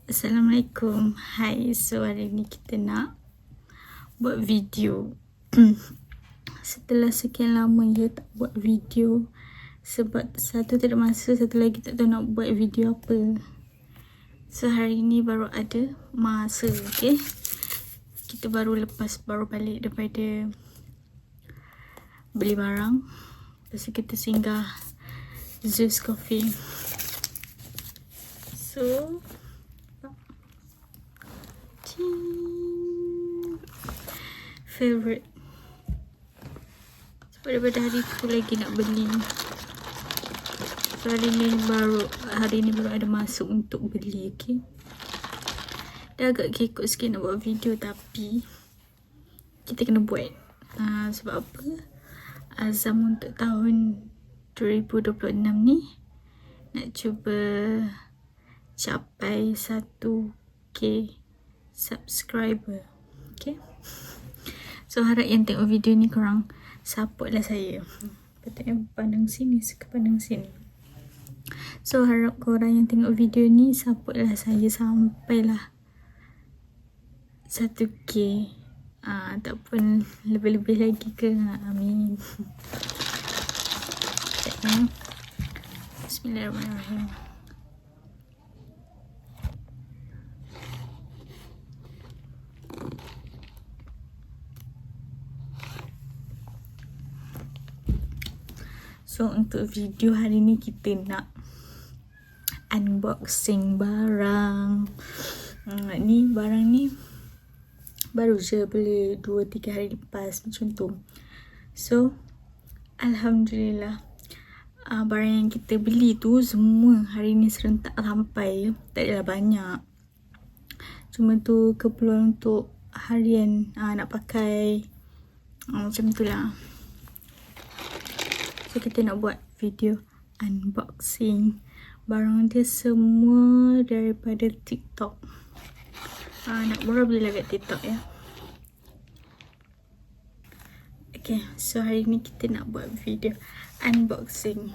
Assalamualaikum. Hai, so hari ni kita nak buat video. Setelah sekian lama tak buat video. Sebab satu tak ada masa, satu lagi tak tahu nak buat video apa. So hari ni baru ada masa, okay. Kita baru balik daripada beli barang. Lepas tu kita singgah Zeus Coffee. So favorite. Sebab daripada hari tu lagi nak beli. So hari ni baru ada masuk untuk beli, okay. Dah agak kekok sikit nak buat video, tapi kita kena buat. Sebab apa? Azam untuk tahun 2026 ni nak cuba capai 1k subscriber, okay. So harap yang tengok video ni korang support lah saya. Patutnya pandang sini, suka pandang sini. So harap korang yang tengok video ni support lah saya sampailah 1k. Tak pun lebih-lebih lagi ke. Amin. Bismillahirrahmanirrahim. So untuk video hari ni kita nak unboxing barang. Ni barang ni baru je beli 2-3 hari lepas macam tu. So alhamdulillah, barang yang kita beli tu semua hari ni serentak sampai. Tak adalah banyak, cuma tu keperluan untuk harian nak pakai, macam tu lah. So kita nak buat video unboxing. Barang dia semua daripada TikTok. Nak borrow belilah kat TikTok ya. Okay, so hari ni kita nak buat video unboxing.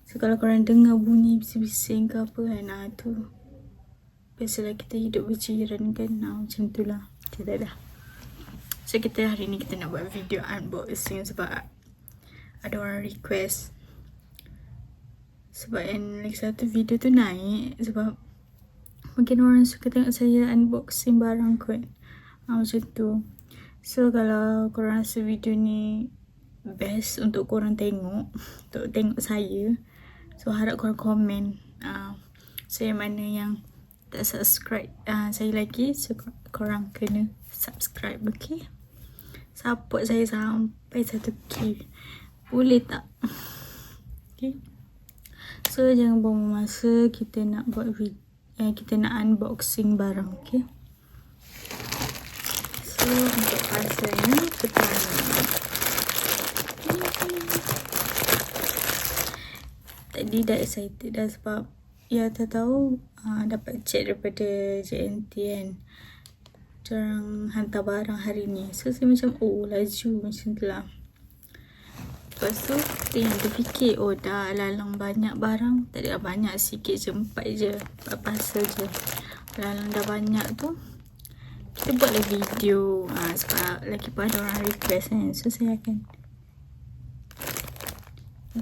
So kalau korang dengar bunyi bising-bising ke apa kan, tu biasalah kita hidup berjiran kan, macam tu lah. Okay, dah. So hari ni kita nak buat video unboxing sebab ada orang request. Sebab yang lagi satu video tu naik sebab mungkin orang suka tengok saya unboxing barang kot, macam tu. So kalau korang rasa video ni best untuk korang tengok, untuk tengok saya, so harap korang komen saya mana yang tak subscribe saya lagi. So korang kena subscribe, okay. Support saya sampai 1k, boleh tak? Okay. So jangan buang masa, kita nak buat video, kita nak unboxing barang, okay. So untuk pasalnya pertama, tadi dah excited dah sebab ya tak tahu dapat chat daripada JNT kan, diorang hantar barang hari ni. So saya macam laju macam tu lah. Lepas tu yang terfikir, dah lalang banyak barang. Tak ada banyak, sikit je, 4 pasal je. Lalang dah banyak tu, kita buatlah video. Sebab lagi pun ada orang request kan, so saya akan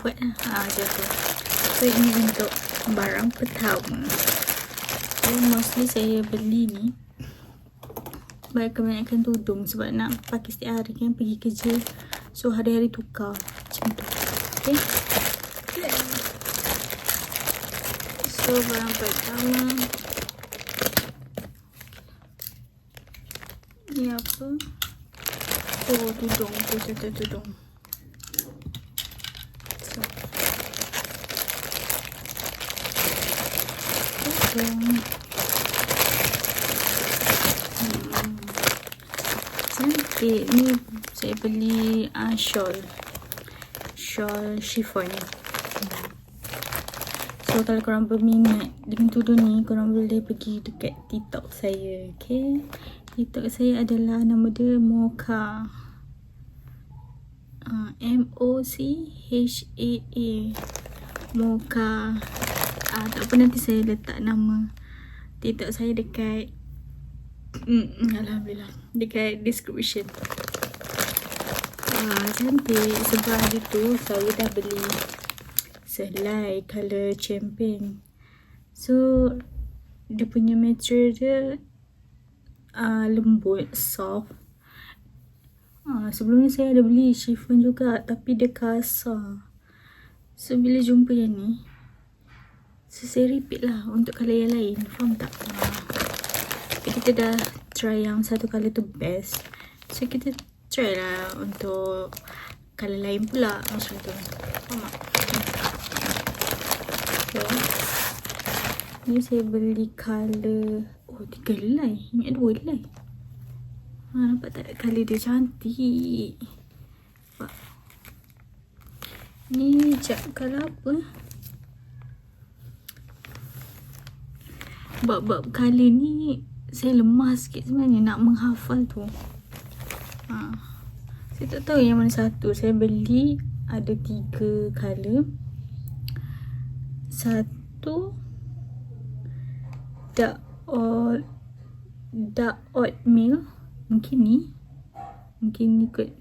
buat lah. Macam tu. So ini untuk barang pertama. So mostly saya beli ni kebanyakan tudung sebab nak pakai setiap hari kan, pergi kerja. So hari-hari tukar macam tu, okay. So barang pertama ni apa? Tudung. Tudung. So cantik ni. Saya beli shawl chiffon. So kalau korang berminat dengan tudung ni, korang boleh pergi dekat TikTok saya, okay. TikTok saya adalah nama dia Mocha, MOCHAA, Mocha. Tak apa, nanti saya letak nama TikTok saya dekat Alhamdulillah, dekat description. Cantik. Sebab hari tu saya dah beli sehelai colour champagne. So dia punya material dia lembut, soft. Sebelum ni saya ada beli chiffon juga, tapi dia kasar. So bila jumpa yang ni, so saya repeat lah untuk colour yang lain. Faham tak? Tapi kita dah try yang satu colour tu best, so kita try lah untuk colour lain pula macam tu. Faham tak? So ni saya beli colour 3 helai. Ingat 2 helai. Nampak tak colour dia cantik. Nampak? Ni jap colour apa? Bab-bab colour ni saya lemah sikit sebenarnya nak menghafal tu. Saya tak tahu yang mana satu. Saya beli ada 3 colour. Satu dark oatmeal, mungkin ni kot.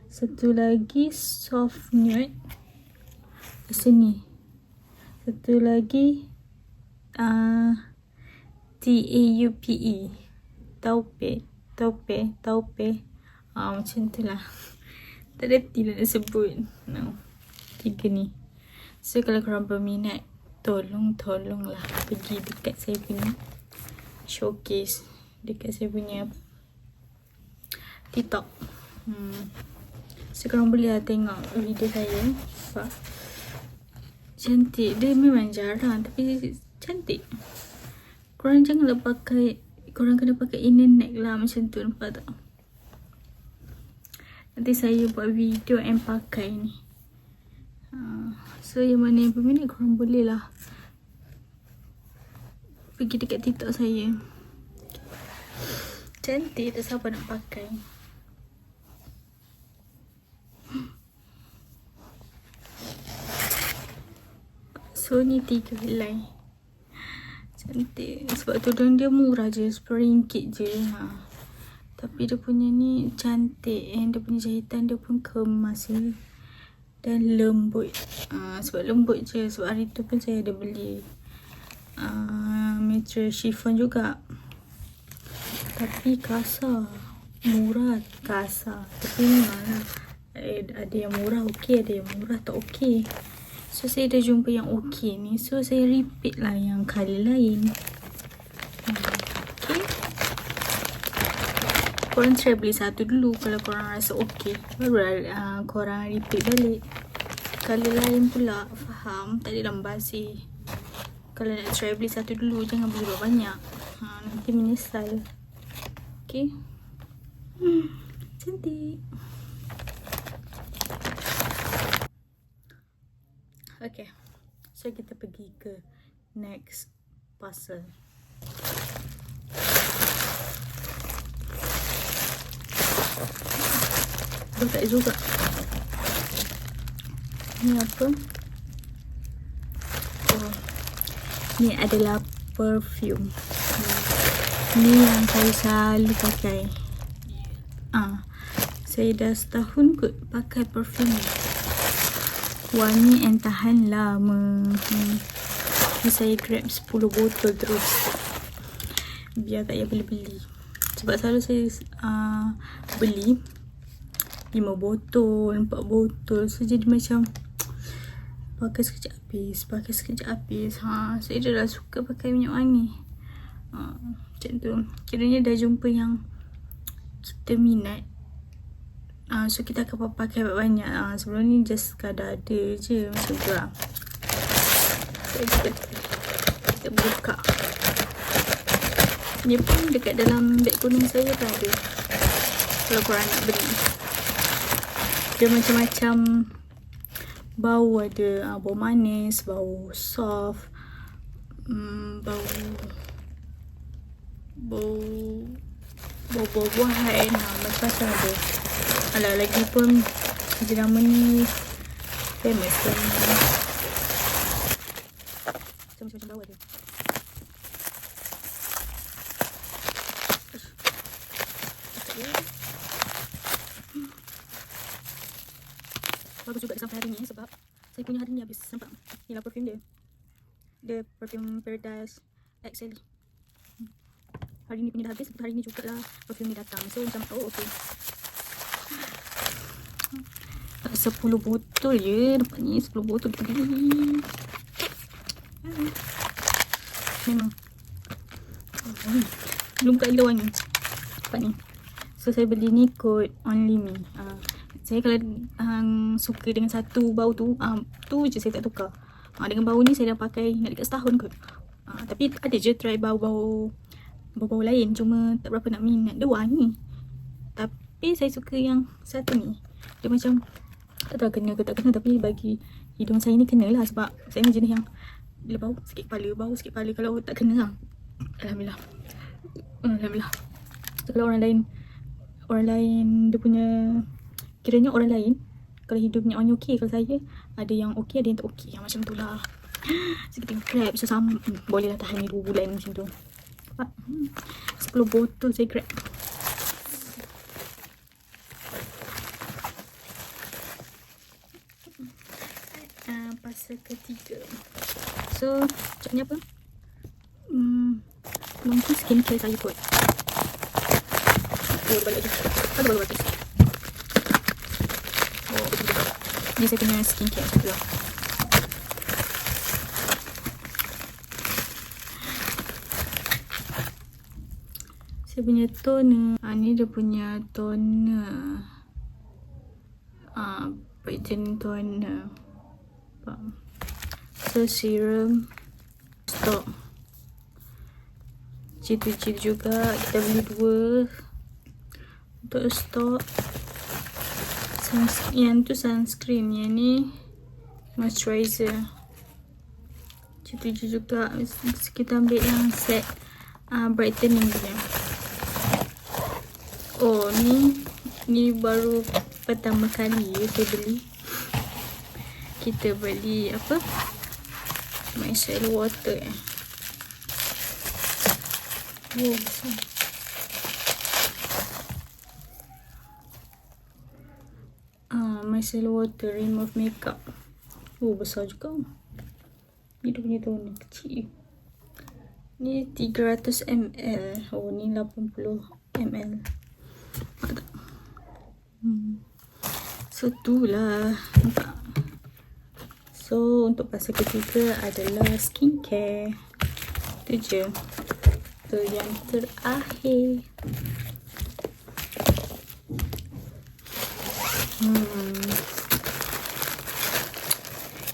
Satu lagi soft nude, rasa ni. Satu lagi taupe, macam tu lah. Tak ada tidak nak sebut. No. 3 ni. So kalau korang berminat, tolonglah pergi dekat saya punya showcase, dekat saya punya TikTok. So korang boleh lah tengok video saya. Cantik. Dia memang jarang tapi cantik. Korang janganlah pakai, korang kena pakai inner neck lah macam tu, nampak tak? Nanti saya buat video and pakai ni. So yang mana yang berminat, korang boleh lah pergi dekat TikTok saya. Cantik, tak siapa nak pakai. So ni 3 helai. Cantik. Sebab tudung dia murah je, RM10 je. Tapi dia punya ni cantik. And dia punya jahitan dia pun kemas ni. Dan lembut. Sebab lembut je. Sebab hari tu pun saya ada beli material chiffon juga. Tapi kasar. Murah kasar. Tapi memang ada yang murah okey, ada yang murah tak okey. So saya dah jumpa yang okey ni. So saya repeat lah yang colour lain. Okay. Korang try beli satu dulu. Kalau korang rasa okey, baru korang repeat balik. Colour lain pula, faham? Tak ada basi. Kalau nak try beli satu dulu, jangan beli banyak. Nanti menyesal. Okay. Cantik. Okay. So kita pergi ke next parcel. Tak juga. Ni apa? Ni adalah perfume. Ni yang saya selalu pakai. Saya dah setahun kot pakai perfume ni. Wangi and tahan lama. Saya grab 10 botol terus, biar tak payah beli-beli. Sebab selalu saya beli 5 botol, 4 botol. So jadi macam pakai sekejap habis. Saya dah suka pakai minyak wangi. Macam tu. Kiranya dah jumpa yang kita minat. So kita akan pakai banyak. Sebelum ni just sekadar ada je macam tu lah. Kita buka. Ni pun dekat dalam beg kuning saya pun ada. Kalau korang nak beli. Dia macam-macam bau ada. Bau manis, bau soft, bau buah-buahan. Macam-macam ada. Alah, lagi pun jenama ni famous kan. Macam-macam bau ada. hari ni sebab saya punya hari ni habis. Nampak? Inilah perfume dia. Dia perfume Paradise XL. Hari ni punya dah habis, hari ni jugalah perfume ni datang. So macam oh okey. 10 botol je dapat ni, 10 botol kita beli. Memang belum buka lagi dah wangi. Nampak ni. So saya beli ni kod Only Me. Saya kalau suka dengan satu bau tu, tu je saya tak tukar. Dengan bau ni saya dah pakai nak dekat setahun kot. Tapi ada je try bau-bau lain, cuma tak berapa nak minat. Dia wangi. Tapi saya suka yang satu ni. Dia macam tak tahu kena ke tak kena, tapi bagi hidung saya ni kena lah. Sebab saya ni jenis yang bila bau sikit kepala, kalau tak kena lah. Alhamdulillah. So, kalau orang lain dia punya, kiranya orang lain kalau hidupnya orang okey, kalau saya ada yang okey, ada yang tak okey, yang macam tu lah. So kita grab sesama, boleh lah tahan ni 2 bulan macam tu. 10 botol saya grab. Fasa ketiga. So macam ni apa, mungkin skincare saya kot. Oh, balik je. Ada baru bagus. Oh, betul-betul. Ni saya punya skincare juga. Saya punya toner. Ni dia punya toner. Brightening toner. So serum stok. G2G juga kita beli 2 untuk stok. Yang tu sunscreen, yang ni moisturizer. G2G juga kita ambil yang set brightening dia. Oh, ni baru pertama kali saya beli. Kita beli apa, micellar water. Oh, besar. Micellar water remove makeup. Oh, besar juga. Ni dia punya toner kecil. Ni 300 ml. Oh, ni 80 ml. Nampak tak? So tu lah. Nampak. So untuk fasa ketiga adalah skincare. Itu je. Tu yang terakhir.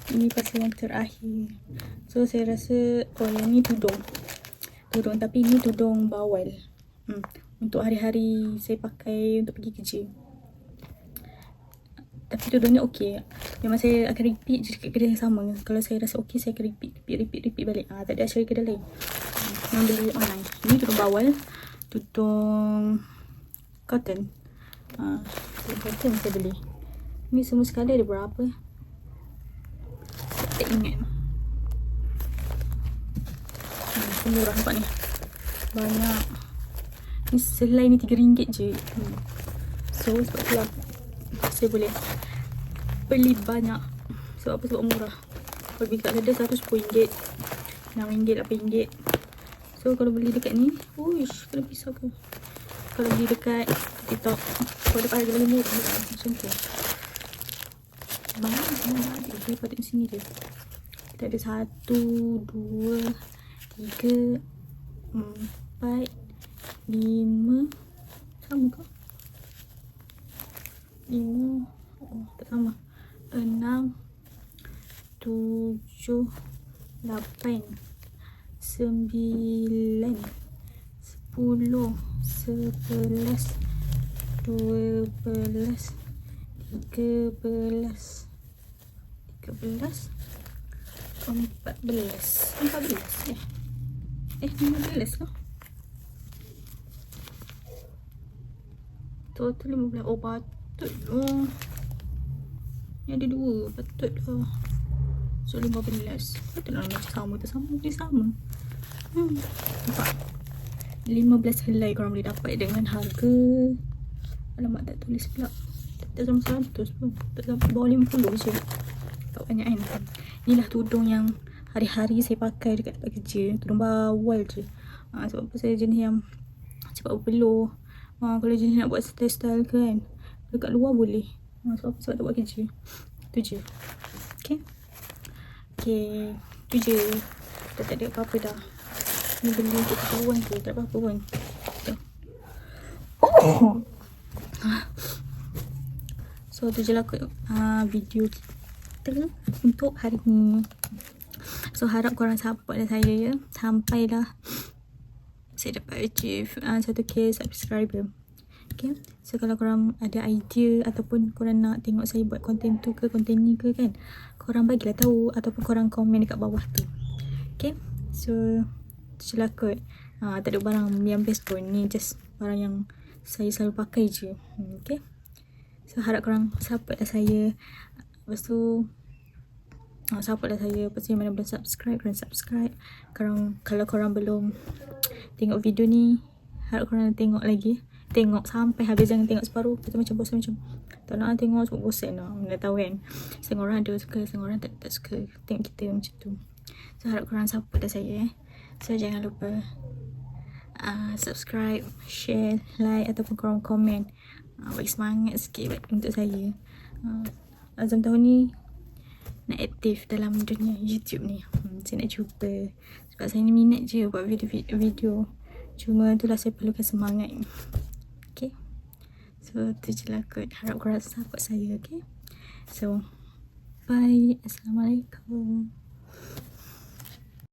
Ini pasal yang terakhir. So saya rasa yang ni tudung, tapi ni tudung bawal. Untuk hari-hari saya pakai untuk pergi kerja. Tapi tudungnya okey. Memang saya akan repeat je dekat kedai yang sama. Kalau saya rasa okey, saya akan repeat balik. Tak ada cari kedai lain. Memang beli online. Ini tudung bawal, tudung cotton. Tudung cotton saya beli. Ni semua sekali ada berapa? Tak ingat. Murah nampak ni. Banyak. Ni selai ni RM3 je. So sebab tu lah saya boleh beli banyak. Sebab apa? Sebab murah. Kalau beli kat kedai RM110, RM6, RM8. So kalau beli dekat ni, uish, kena pisau ke. Kalau beli dekat TikTok, kalau dapat harga lebih murah macam tu. Banyak ada. Saya patut sini je. Kita ada 1, 2, 3, 4, 5. Sama ke? 5. Oh, tak sama. 6, 7, 8, 9, 10, 11, 12, 13, 14 15 lah. Total 15. Oh, patut. Oh, ni ada 2. Patut lah. So 15. Patut lah macam sama. Dia sama. Nampak? 15 helai korang boleh dapat dengan harga, alamak tak tulis pula, Tak sama 100 pun, tak sampai bawah 50 je. Tak banyak kan. Inilah tudung yang hari-hari saya pakai dekat tempat kerja. Tudung bawal je. Sebab apa saya jenis yang cepat berpeluh. Kalau jenis nak buat style-style ke kan, dekat luar boleh. Sebab apa? Sebab tak buat kerja. Tu je. Okay. Tu je. Dah tak ada apa-apa dah. Ni beli untuk keperluan tu. Tak apa-apa pun. So tu je lah kot video kita untuk hari ni. So harap korang support lah saya ya, sampailah saya dapat achieve 1k subscriber. Okay, so kalau korang ada idea ataupun korang nak tengok saya buat konten tu ke konten ni ke kan, korang bagilah tahu ataupun korang komen dekat bawah tu. Okay, so tu je lah kot. Tak ada barang yang best pun, ni just barang yang saya selalu pakai je. Okay, so harap korang support lah saya. Lepas tu support lah saya. Lepas tu yang mana belum subscribe, korang subscribe. Kalau korang belum tengok video ni, harap korang tengok lagi. Tengok sampai habis, jangan tengok separuh. Lepas tu macam bosan, macam tak nak tengok sebab bosan lah. Dah tahu kan, setengah orang ada suka, setengah orang tak suka tengok kita macam tu. So harap korang support lah saya. So jangan lupa subscribe, share, like ataupun korang komen. Bagi semangat sikit untuk saya. Azam tahun ni nak aktif dalam dunia YouTube ni. Saya nak cuba. Sebab saya ni minat je buat video. Cuma itulah saya perlukan semangat. Okay, so tu je lah kot. Harap korang support saya. Okay, so bye. Assalamualaikum.